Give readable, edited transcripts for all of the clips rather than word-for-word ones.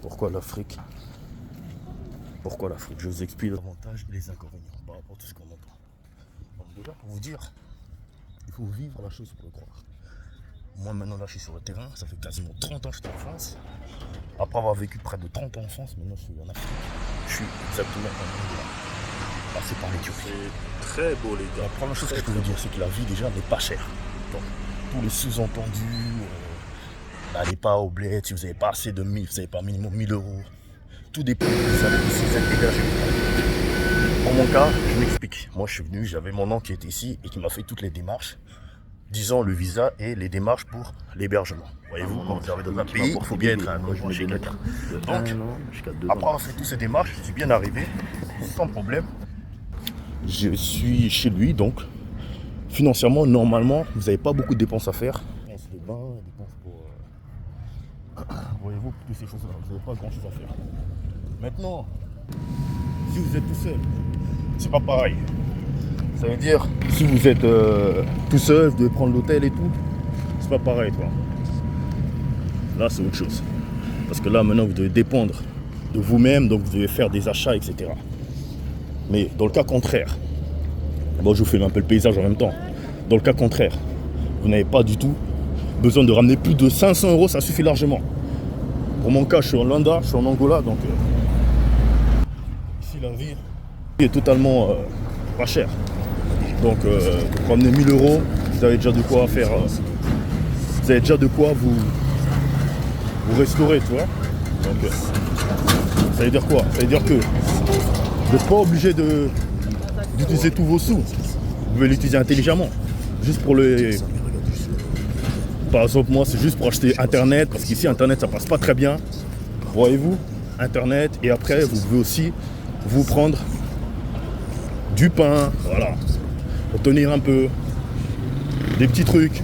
Pourquoi l'Afrique? Pourquoi l'Afrique? Je vous explique les avantages et les inconvénients par rapport à tout ce qu'on entend. Donc déjà pour vous dire, il faut vivre la chose pour le croire. Moi maintenant là je suis sur le terrain, ça fait quasiment 30 ans que j'étais en France. Après avoir vécu près de 30 ans en France, maintenant je suis en Afrique. Je suis exactement en Angola, passé par l'Éthiopie. C'est très beau les gars. La première chose que je peux vous dire, c'est que la vie déjà n'est pas chère. Donc, tous les sous-entendus, n'allez pas au bled si vous n'avez pas assez de 1000, vous n'avez pas minimum 1000 euros. Tout dépend, vous savez, si vous êtes hébergé. Pour mon cas, je m'explique. Moi je suis venu, j'avais mon oncle qui était ici et qui m'a fait toutes les démarches. Disons le visa et les démarches pour l'hébergement. Voyez-vous, quand vous arrivez dans un pays, il faut bien être un logement chez quelqu'un. Donc, après avoir fait toutes ces démarches, je suis bien arrivé, sans problème. Je suis chez lui, donc financièrement, normalement, vous n'avez pas beaucoup de dépenses à faire. Dépenses de bain, dépenses pour... voyez-vous, toutes ces choses-là, vous n'avez pas grand-chose à faire. Maintenant, si vous êtes tout seul, c'est pas pareil. Ça veut dire, si vous êtes tout seul, vous devez prendre l'hôtel et tout, c'est pas pareil, toi. Là, c'est autre chose. Parce que là, maintenant, vous devez dépendre de vous-même, donc vous devez faire des achats, etc. Mais dans le cas contraire, bon, je vous fais un peu le paysage en même temps. Dans le cas contraire, vous n'avez pas du tout besoin de ramener plus de 500 euros, ça suffit largement. Pour mon cas, je suis en Luanda, je suis en Angola, donc ici, la vie est totalement pas chère. Donc, pour ramener 1000 euros, vous avez déjà de quoi faire. Vous avez déjà de quoi vous restaurer, tu vois. Donc, ça veut dire quoi? Ça veut dire que vous n'êtes pas obligé d'utiliser tous vos sous. Vous pouvez l'utiliser intelligemment. Juste pour le. Par exemple, moi, c'est juste pour acheter Internet, parce qu'ici, Internet, ça passe pas très bien. Voyez-vous, Internet, et après, vous pouvez aussi vous prendre du pain, voilà. Pour tenir un peu, des petits trucs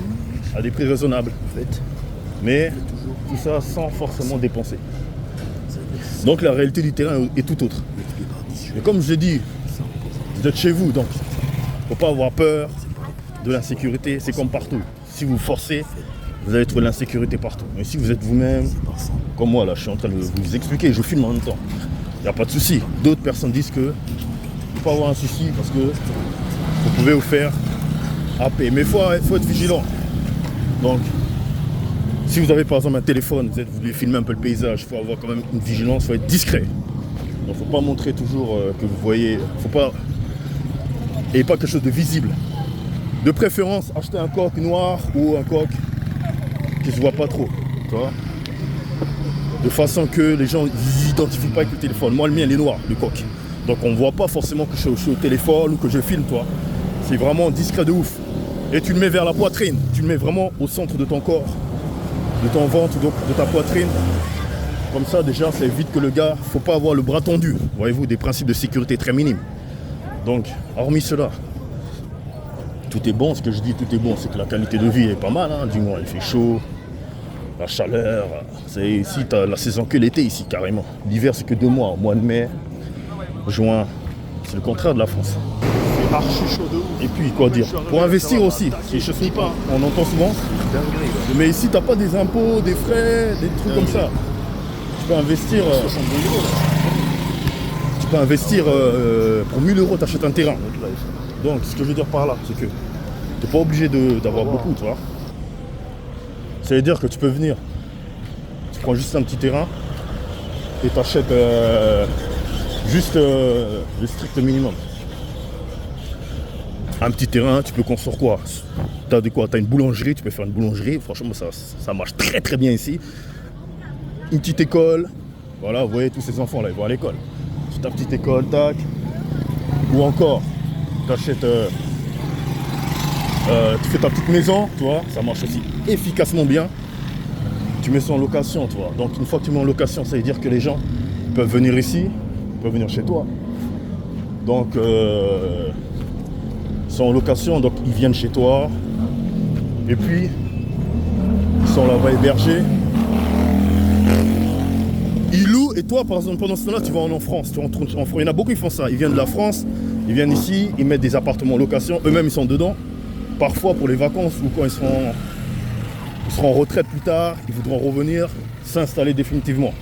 à des prix raisonnables en fait. Mais tout ça sans forcément dépenser. Donc la réalité du terrain est tout autre. Et comme je l'ai dit, vous êtes chez vous, donc il ne faut pas avoir peur de l'insécurité, c'est comme partout. Si vous forcez, vous allez trouver l'insécurité partout. Mais si vous êtes vous-même, comme moi là, je suis en train de vous expliquer, je filme en même temps. Il n'y a pas de souci. D'autres personnes disent que il ne faut pas avoir un souci parce que vous pouvez vous faire happer. Mais il faut être vigilant. Donc, si vous avez par exemple un téléphone, vous voulez filmer un peu le paysage, il faut avoir quand même une vigilance, il faut être discret. Donc, il ne faut pas montrer toujours que vous voyez. Faut pas. Et pas quelque chose de visible. De préférence, achetez un coq noir ou un coq qui ne se voit pas trop. Tu vois, de façon que les gens n'identifient pas avec le téléphone. Moi, le mien, il est noir, le coq. Donc on ne voit pas forcément que je suis au téléphone ou que je filme, toi. C'est vraiment discret de ouf. Et tu le mets vers la poitrine. Tu le mets vraiment au centre de ton corps, de ton ventre, donc de ta poitrine. Comme ça, déjà, ça évite que le gars, faut pas avoir le bras tendu. Voyez-vous, des principes de sécurité très minimes. Donc, hormis cela, tout est bon. Ce que je dis, tout est bon. C'est que la qualité de vie est pas mal. Hein. Du moins, il fait chaud, la chaleur. C'est ici, tu as la saison que l'été ici, carrément. L'hiver, c'est que 2 mois. Au mois de mai, juin, c'est le contraire de la France. C'est archi chaud de ouf. Et puis quoi dire, pour investir aussi, c'est je sais pas, on entend souvent. Mais ici t'as pas des impôts, des frais, des trucs comme ça. Tu peux investir. Tu peux investir pour 1000 euros, t'achètes un terrain. Donc ce que je veux dire par là, c'est que t'es pas obligé d'avoir beaucoup, tu vois. Ça veut dire que tu peux venir, tu prends juste un petit terrain et t'achètes juste le strict minimum. Un petit terrain, tu peux construire quoi? T'as de quoi? T'as une boulangerie, tu peux faire une boulangerie. Franchement, ça marche très très bien ici. Une petite école. Voilà, vous voyez tous ces enfants là, ils vont à l'école. C'est ta petite école, tac. Ou encore, t'achètes, tu fais ta petite maison, tu vois. Ça marche aussi efficacement bien. Tu mets ça en location, tu vois. Donc une fois que tu mets en location, ça veut dire que les gens peuvent venir ici, peuvent venir chez toi. Donc ils sont en location, donc ils viennent chez toi. Et puis ils sont là-bas hébergés. Ils louent et toi par exemple pendant ce temps-là tu vas en France. Il y en a beaucoup qui font ça. Ils viennent de la France, ils viennent ici, ils mettent des appartements en location, eux-mêmes ils sont dedans. Parfois pour les vacances ou quand ils seront en retraite plus tard, ils voudront revenir s'installer définitivement.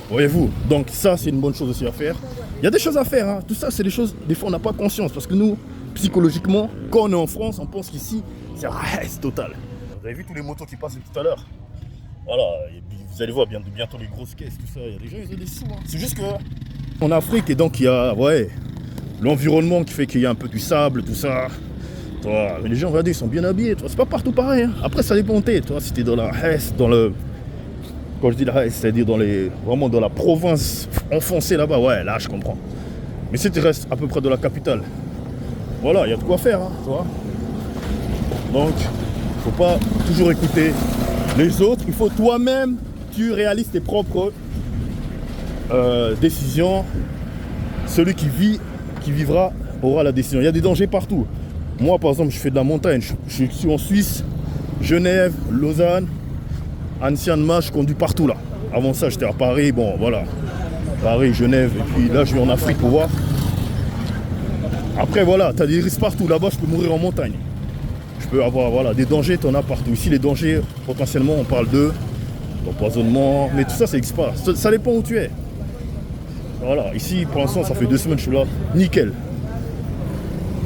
Vous Voyez-vous, donc ça c'est une bonne chose aussi à faire. Il y a des choses à faire, hein. Tout ça c'est des choses, des fois on n'a pas conscience parce que nous, psychologiquement, quand on est en France, on pense qu'ici c'est reste total. Vous avez vu tous les motos qui passaient tout à l'heure? Voilà, vous allez voir bientôt les grosses caisses, tout ça, il y a des gens ils ont des sous. Hein. C'est juste que en Afrique et donc il y a l'environnement qui fait qu'il y a un peu du sable, tout ça. Toi, mais les gens regardez, ils sont bien habillés, c'est pas partout pareil. Hein. Après ça dépend de toi, si t'es dans la Hesse, quand je dis la Hesse, c'est-à-dire vraiment dans la province enfoncée là-bas, ouais, là je comprends. Mais si tu restes à peu près de la capitale, voilà, il y a de quoi faire, hein, tu vois. Donc, faut pas toujours écouter les autres, il faut toi-même, tu réalises tes propres décisions. Celui qui vivra aura la décision. Il y a des dangers partout. Moi, par exemple, je fais de la montagne, je suis en Suisse, Genève, Lausanne, Annecy-Annemasse, je conduis partout là. Avant ça, j'étais à Paris, bon voilà. Paris, Genève, et puis là, je vais en Afrique pour voir. Après, voilà, tu as des risques partout. Là-bas, je peux mourir en montagne. Je peux avoir des dangers, tu en as partout. Ici, les dangers, potentiellement, on parle d'empoisonnement, mais tout ça, ça n'existe pas. Ça dépend où tu es. Voilà, ici, pour l'instant, ça fait 2 semaines que je suis là. Nickel.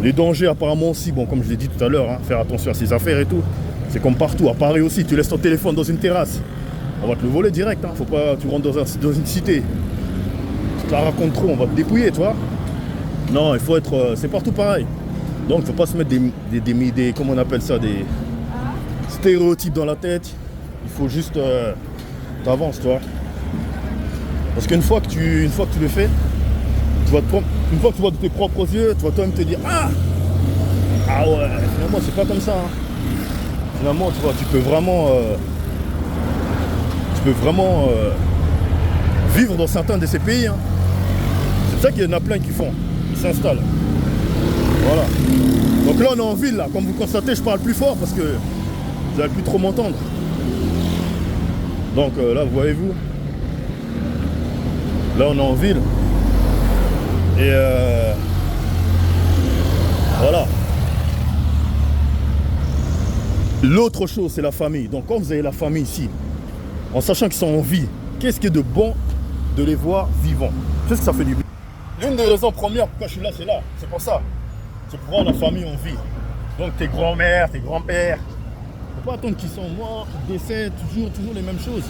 Les dangers, apparemment aussi, bon, comme je l'ai dit tout à l'heure, hein, faire attention à ses affaires et tout. C'est comme partout, à Paris aussi, tu laisses ton téléphone dans une terrasse, on va te le voler direct, hein. Faut pas, tu rentres dans une cité, tu te la racontes trop, on va te dépouiller, tu vois. Non, il faut être, c'est partout pareil. Donc il faut pas se mettre des comment on appelle ça, des stéréotypes dans la tête. Il faut juste, t'avances, tu vois. Parce qu'une fois que tu le fais, une fois que tu vois de tes propres yeux, tu vas toi-même te dire, ah ouais, finalement c'est pas comme ça, hein. Finalement, tu vois, tu peux vraiment vivre dans certains de ces pays. Hein. C'est pour ça qu'il y en a plein qui font. Ils s'installent. Voilà. Donc là, on est en ville, là. Comme vous constatez, je parle plus fort parce que vous n'allez plus trop m'entendre. Donc là, voyez-vous. Là, on est en ville. Et voilà. L'autre chose, c'est la famille. Donc quand vous avez la famille ici, en sachant qu'ils sont en vie, qu'est-ce qui est de bon de les voir vivants? Qu'est-ce que ça fait du bien? L'une des raisons premières pourquoi je suis là, c'est là. C'est pour ça. C'est pour voir la famille en vie. Donc tes grands-mères, tes grands-pères. Faut pas attendre qu'ils sont morts, qu'ils décèdent, toujours les mêmes choses.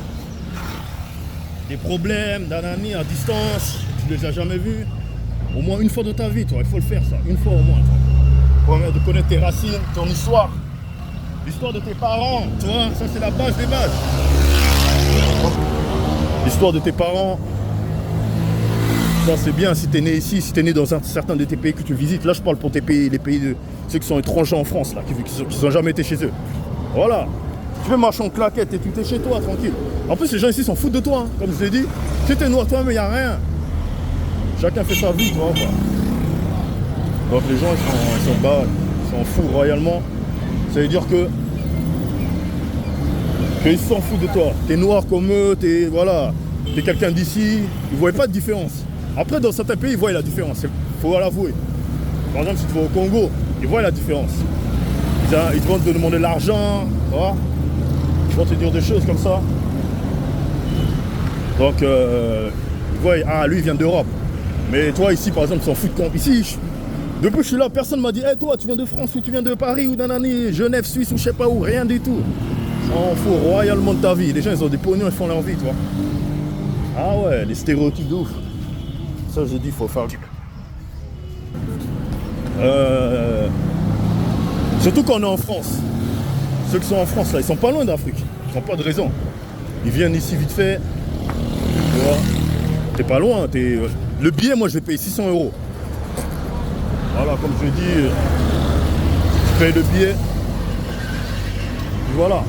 Des problèmes, nanani, à distance, tu les as jamais vus. Au moins une fois dans ta vie, toi, il faut le faire ça. Une fois au moins. Toi. Pour connaître tes racines, ton histoire. L'histoire de tes parents, tu vois, ça c'est la base des bases. L'histoire de tes parents, ça c'est bien si t'es né ici, si t'es né dans certains de tes pays que tu visites. Là je parle pour tes pays, les pays de ceux qui sont étrangers en France, là, qui n'ont jamais été chez eux. Voilà. Tu peux marcher en claquette et tu es chez toi, tranquille. En plus les gens ici s'en foutent de toi, hein, comme je l'ai dit. Si t'es noir toi-même, il n'y a rien. Chacun fait sa vie, tu vois. Donc les gens ils s'en foutent royalement. Ça veut dire qu'ils s'en foutent de toi. T'es noir comme eux, t'es quelqu'un d'ici. Ils ne voient pas de différence. Après, dans certains pays, ils voient la différence. Il faut l'avouer. Par exemple, si tu vas au Congo, ils voient la différence. Ils vont te demander de l'argent, ils vont te dire des choses comme ça. Donc, ils voient, ah, lui, il vient d'Europe. Mais toi, ici, par exemple, ils s'en foutent. Ici, depuis que je suis là, personne ne m'a dit hey, toi, tu viens de France ou tu viens de Paris ou d'Anani, Genève, Suisse ou je sais pas où, rien du tout. On fout royalement de ta vie. Les gens, ils ont des pognons, ils font leur vie, toi. Ah ouais, les stéréotypes de ouf. Ça, je dis, il faut faire le type. Surtout quand on est en France. Ceux qui sont en France, là, ils sont pas loin d'Afrique. Ils n'ont pas de raison. Ils viennent ici vite fait. Tu vois, t'es pas loin. Le billet, moi, je vais payer 600 €. Voilà, comme je dis, tu payes le billet. Et voilà,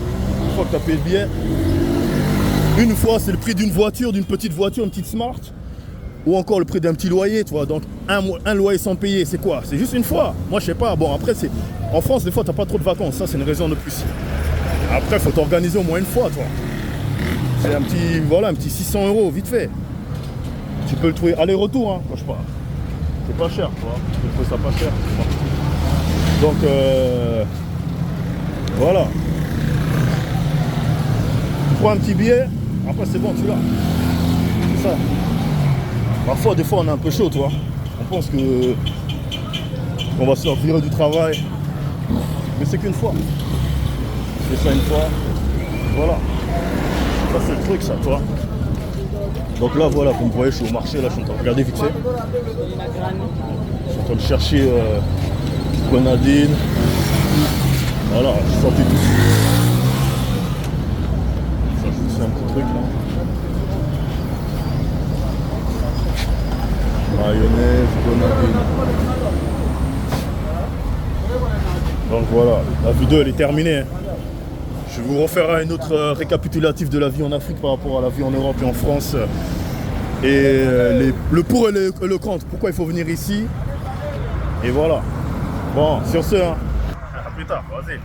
une fois que tu as payé le billet, une fois c'est le prix d'une voiture, d'une petite voiture, une petite Smart, ou encore le prix d'un petit loyer, tu vois. Donc un loyer sans payer, c'est quoi? C'est juste une fois. Moi je sais pas, bon après c'est. En France des fois t'as pas trop de vacances, ça c'est une raison de plus. Après il faut t'organiser au moins une fois, toi. C'est un petit 600 € vite fait. Tu peux le trouver aller-retour, hein, quand je parle. C'est pas cher, tu vois. Tu peux trouver ça pas cher. Donc voilà. Tu prends un petit billet, après c'est bon, tu l'as. C'est ça. Parfois, des fois, on est un peu chaud, toi. On pense que on va se faire virer du travail. Mais c'est qu'une fois. C'est ça une fois. Voilà. Ça, c'est le truc, ça, toi. Donc là, voilà, comme vous voyez, je suis au marché, là, je suis en train de regarder vite fait. Je suis en train de chercher grenadine. Voilà, je sortais tout. Ça, je vous fais un petit truc, là. Mayonnaise, grenadine. Donc voilà, la vidéo elle est terminée. Je vous referai une autre récapitulatif de la vie en Afrique par rapport à la vie en Europe et en France. Et le pour et le contre, pourquoi il faut venir ici. Et voilà. Bon, sur ce, hein. À plus tard, vas-y.